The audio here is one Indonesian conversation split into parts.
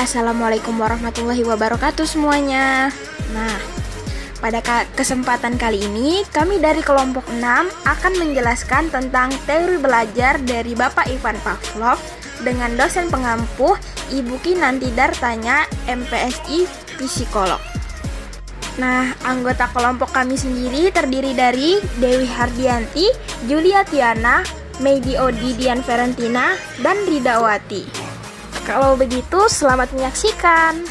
Assalamualaikum warahmatullahi wabarakatuh semuanya. Nah, pada kesempatan kali ini kami dari kelompok 6 akan menjelaskan tentang teori belajar dari Bapak Ivan Pavlov dengan dosen pengampuh Ibu Kinanti Dartanya, MPSI Psikolog. Nah, anggota kelompok kami sendiri terdiri dari Dewi Hardianti, Julia Tiana, Meidi Odi Dian Ferentina, dan Ridawati. Kalau begitu, selamat menyaksikan.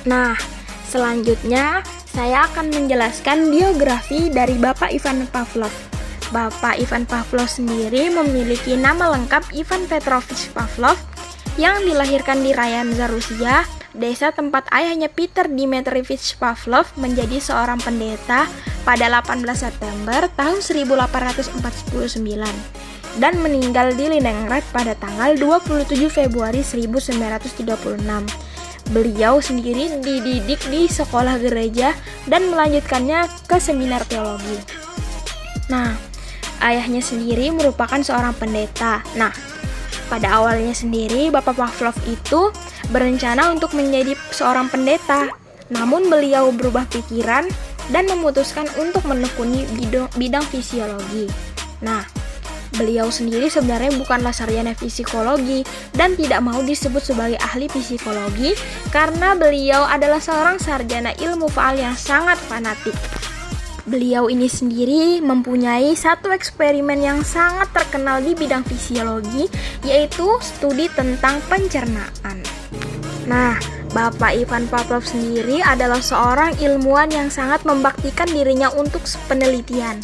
Nah, selanjutnya saya akan menjelaskan biografi dari Bapak Ivan Pavlov. Bapak Ivan Pavlov sendiri memiliki nama lengkap Ivan Petrovich Pavlov yang dilahirkan di Ryanza, Rusia, desa tempat ayahnya Peter Dmitrievich Pavlov menjadi seorang pendeta pada 18 September tahun 1849 dan meninggal di Leningrad pada tanggal 27 Februari 1936. Beliau sendiri dididik di sekolah gereja dan melanjutkannya ke seminar teologi. Nah, ayahnya sendiri merupakan seorang pendeta. Nah, pada awalnya sendiri Bapak Pavlov itu berencana untuk menjadi seorang pendeta, namun beliau berubah pikiran dan memutuskan untuk menekuni bidang fisiologi. Nah, beliau sendiri sebenarnya bukanlah sarjana psikologi dan tidak mau disebut sebagai ahli psikologi karena beliau adalah seorang sarjana ilmu faal yang sangat fanatik. Beliau ini sendiri mempunyai satu eksperimen yang sangat terkenal di bidang fisiologi, yaitu studi tentang pencernaan. Nah, Bapak Ivan Pavlov sendiri adalah seorang ilmuwan yang sangat membaktikan dirinya untuk penelitian.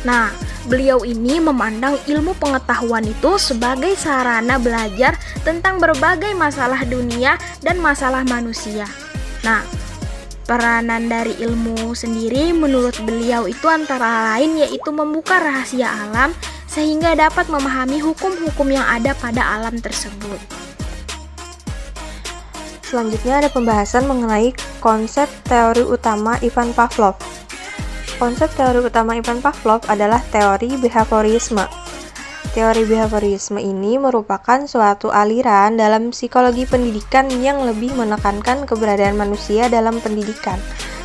Nah, beliau ini memandang ilmu pengetahuan itu sebagai sarana belajar tentang berbagai masalah dunia dan masalah manusia. Nah, peranan dari ilmu sendiri menurut beliau itu antara lain yaitu membuka rahasia alam sehingga dapat memahami hukum-hukum yang ada pada alam tersebut. Selanjutnya ada pembahasan mengenai konsep teori utama Ivan Pavlov. Konsep teori utama Ivan Pavlov adalah teori behaviorisme. Teori behaviorisme ini merupakan suatu aliran dalam psikologi pendidikan yang lebih menekankan keberadaan manusia dalam pendidikan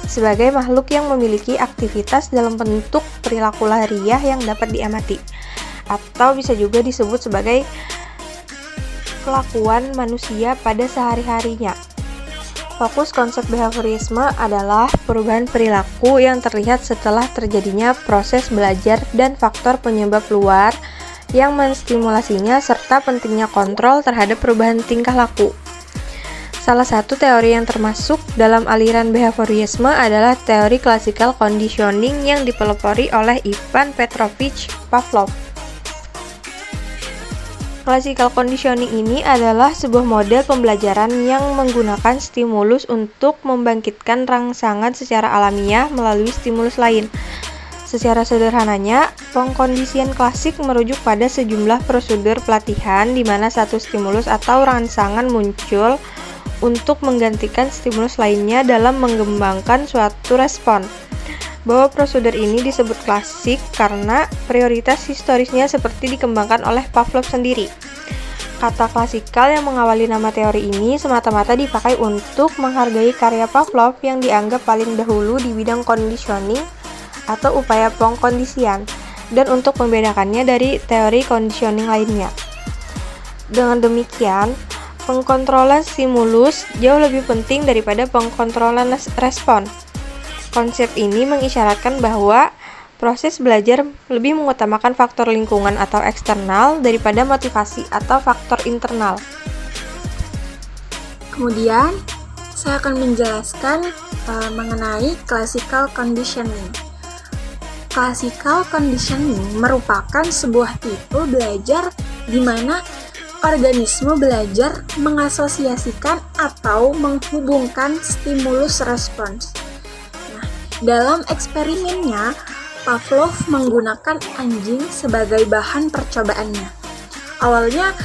sebagai makhluk yang memiliki aktivitas dalam bentuk perilaku lahiriah yang dapat diamati, atau bisa juga disebut sebagai kelakuan manusia pada sehari-harinya. Fokus konsep behaviorisme adalah perubahan perilaku yang terlihat setelah terjadinya proses belajar dan faktor penyebab luar yang menstimulasinya serta pentingnya kontrol terhadap perubahan tingkah laku. Salah satu teori yang termasuk dalam aliran behaviorisme adalah teori classical conditioning yang dipelopori oleh Ivan Petrovich Pavlov. Classical conditioning ini adalah sebuah model pembelajaran yang menggunakan stimulus untuk membangkitkan rangsangan secara alamiah melalui stimulus lain. Secara sederhananya, pengkondisian klasik merujuk pada sejumlah prosedur pelatihan di mana satu stimulus atau rangsangan muncul untuk menggantikan stimulus lainnya dalam mengembangkan suatu respon. Bahwa prosedur ini disebut klasik karena prioritas historisnya seperti dikembangkan oleh Pavlov sendiri. Kata klasikal yang mengawali nama teori ini semata-mata dipakai untuk menghargai karya Pavlov yang dianggap paling dahulu di bidang conditioning atau upaya pengkondisian, dan untuk membedakannya dari teori conditioning lainnya. Dengan demikian, pengkontrolan stimulus jauh lebih penting daripada pengkontrolan respon. Konsep ini mengisyaratkan bahwa proses belajar lebih mengutamakan faktor lingkungan atau eksternal daripada motivasi atau faktor internal. Kemudian, saya akan menjelaskan mengenai classical conditioning. Classical conditioning merupakan sebuah tipe belajar di mana organisme belajar mengasosiasikan atau menghubungkan stimulus respons. Dalam eksperimennya, Pavlov menggunakan anjing sebagai bahan percobaannya. Awalnya,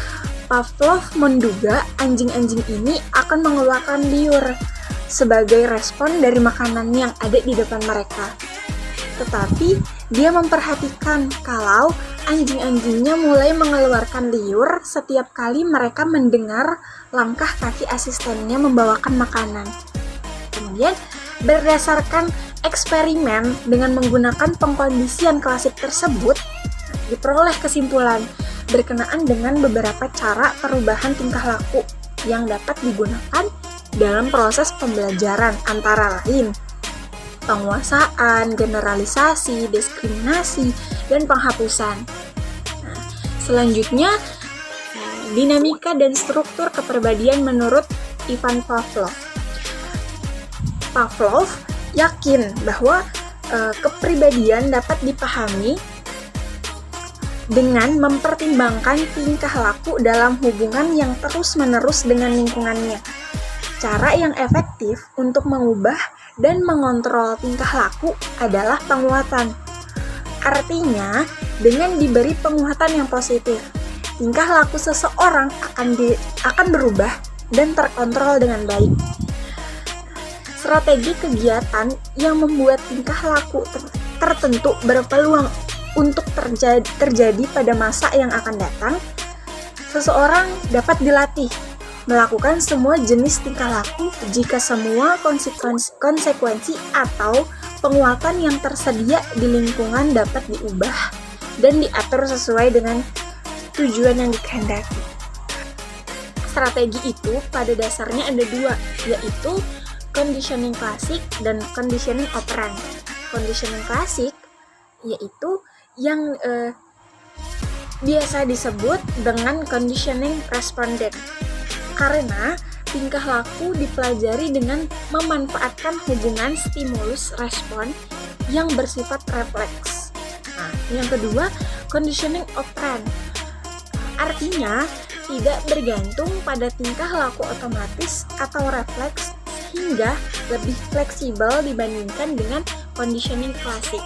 Pavlov menduga anjing-anjing ini akan mengeluarkan liur sebagai respon dari makanan yang ada di depan mereka. Tetapi dia memperhatikan kalau anjing-anjingnya mulai mengeluarkan liur setiap kali mereka mendengar langkah kaki asistennya membawakan makanan. Kemudian berdasarkan eksperimen dengan menggunakan pengkondisian klasik tersebut, diperoleh kesimpulan berkenaan dengan beberapa cara perubahan tingkah laku yang dapat digunakan dalam proses pembelajaran, antara lain penguasaan, generalisasi, diskriminasi, dan penghapusan. Nah, selanjutnya, dinamika dan struktur kepribadian menurut Ivan Pavlov. Pavlov yakin bahwa kepribadian dapat dipahami dengan mempertimbangkan tingkah laku dalam hubungan yang terus-menerus dengan lingkungannya. Cara yang efektif untuk mengubah dan mengontrol tingkah laku adalah penguatan. Artinya, dengan diberi penguatan yang positif, tingkah laku seseorang akan berubah dan terkontrol dengan baik. Strategi kegiatan yang membuat tingkah laku tertentu berpeluang untuk terjadi pada masa yang akan datang, seseorang dapat dilatih melakukan semua jenis tingkah laku jika semua konsekuensi atau penguatan yang tersedia di lingkungan dapat diubah dan diatur sesuai dengan tujuan yang dikehendaki. Strategi itu pada dasarnya ada dua, yaitu conditioning klasik dan conditioning operant. Conditioning klasik yaitu yang biasa disebut dengan conditioning respondent, karena tingkah laku dipelajari dengan memanfaatkan hubungan stimulus-respon yang bersifat refleks. Nah, yang kedua, conditioning operant, artinya tidak bergantung pada tingkah laku otomatis atau refleks sehingga lebih fleksibel dibandingkan dengan conditioning klasik.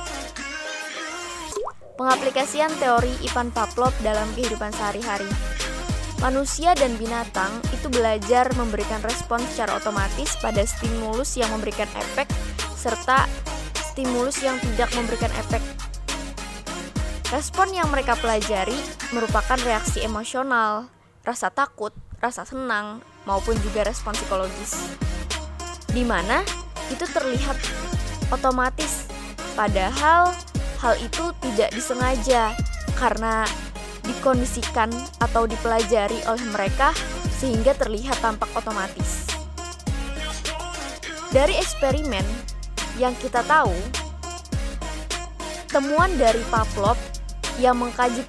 Pengaplikasian teori Ivan Pavlov dalam kehidupan sehari-hari. Manusia dan binatang itu belajar memberikan respon secara otomatis pada stimulus yang memberikan efek serta stimulus yang tidak memberikan efek. Respon yang mereka pelajari merupakan reaksi emosional, rasa takut, rasa senang, maupun juga respon psikologis, di mana itu terlihat otomatis, padahal hal itu tidak disengaja karena dikondisikan atau dipelajari oleh mereka sehingga terlihat tampak otomatis. Dari eksperimen yang kita tahu, temuan dari Pavlov yang mengkaji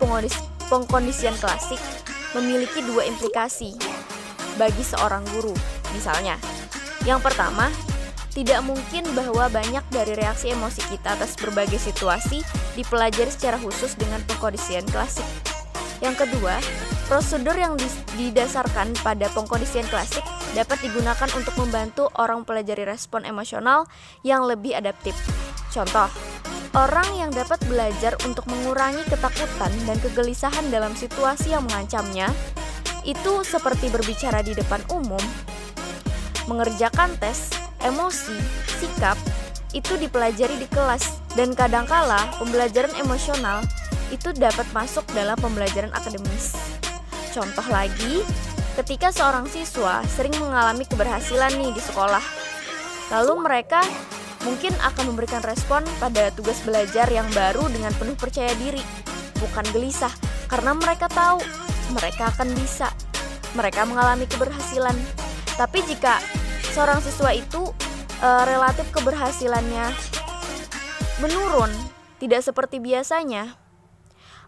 pengkondisian klasik memiliki dua implikasi bagi seorang guru. Misalnya, yang pertama, tidak mungkin bahwa banyak dari reaksi emosi kita atas berbagai situasi dipelajari secara khusus dengan pengkondisian klasik. Yang kedua, prosedur yang didasarkan pada pengkondisian klasik dapat digunakan untuk membantu orang mempelajari respon emosional yang lebih adaptif. Contoh, orang yang dapat belajar untuk mengurangi ketakutan dan kegelisahan dalam situasi yang mengancamnya, itu seperti berbicara di depan umum, mengerjakan tes, emosi, sikap, itu dipelajari di kelas, dan kadangkala pembelajaran emosional itu dapat masuk dalam pembelajaran akademis. Contoh lagi, ketika seorang siswa sering mengalami keberhasilan nih di sekolah, lalu mereka mungkin akan memberikan respon pada tugas belajar yang baru dengan penuh percaya diri, bukan gelisah, karena mereka tahu mereka akan bisa, mereka mengalami keberhasilan. Tapi jika seorang siswa itu relatif keberhasilannya menurun, tidak seperti biasanya,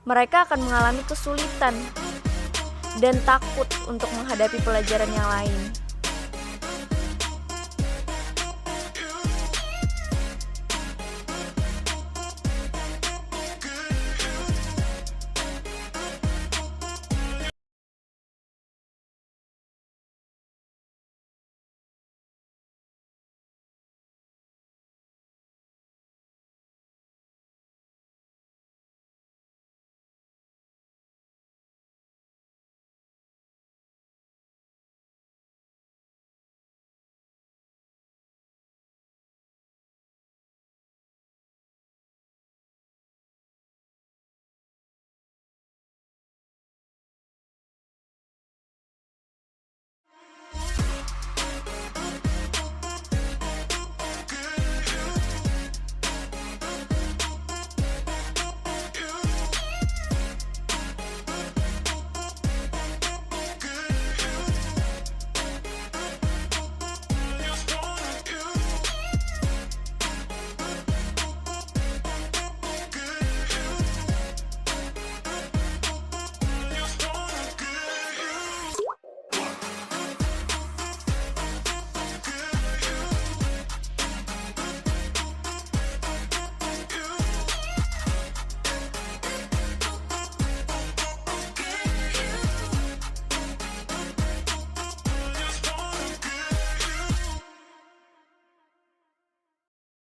mereka akan mengalami kesulitan dan takut untuk menghadapi pelajaran yang lain.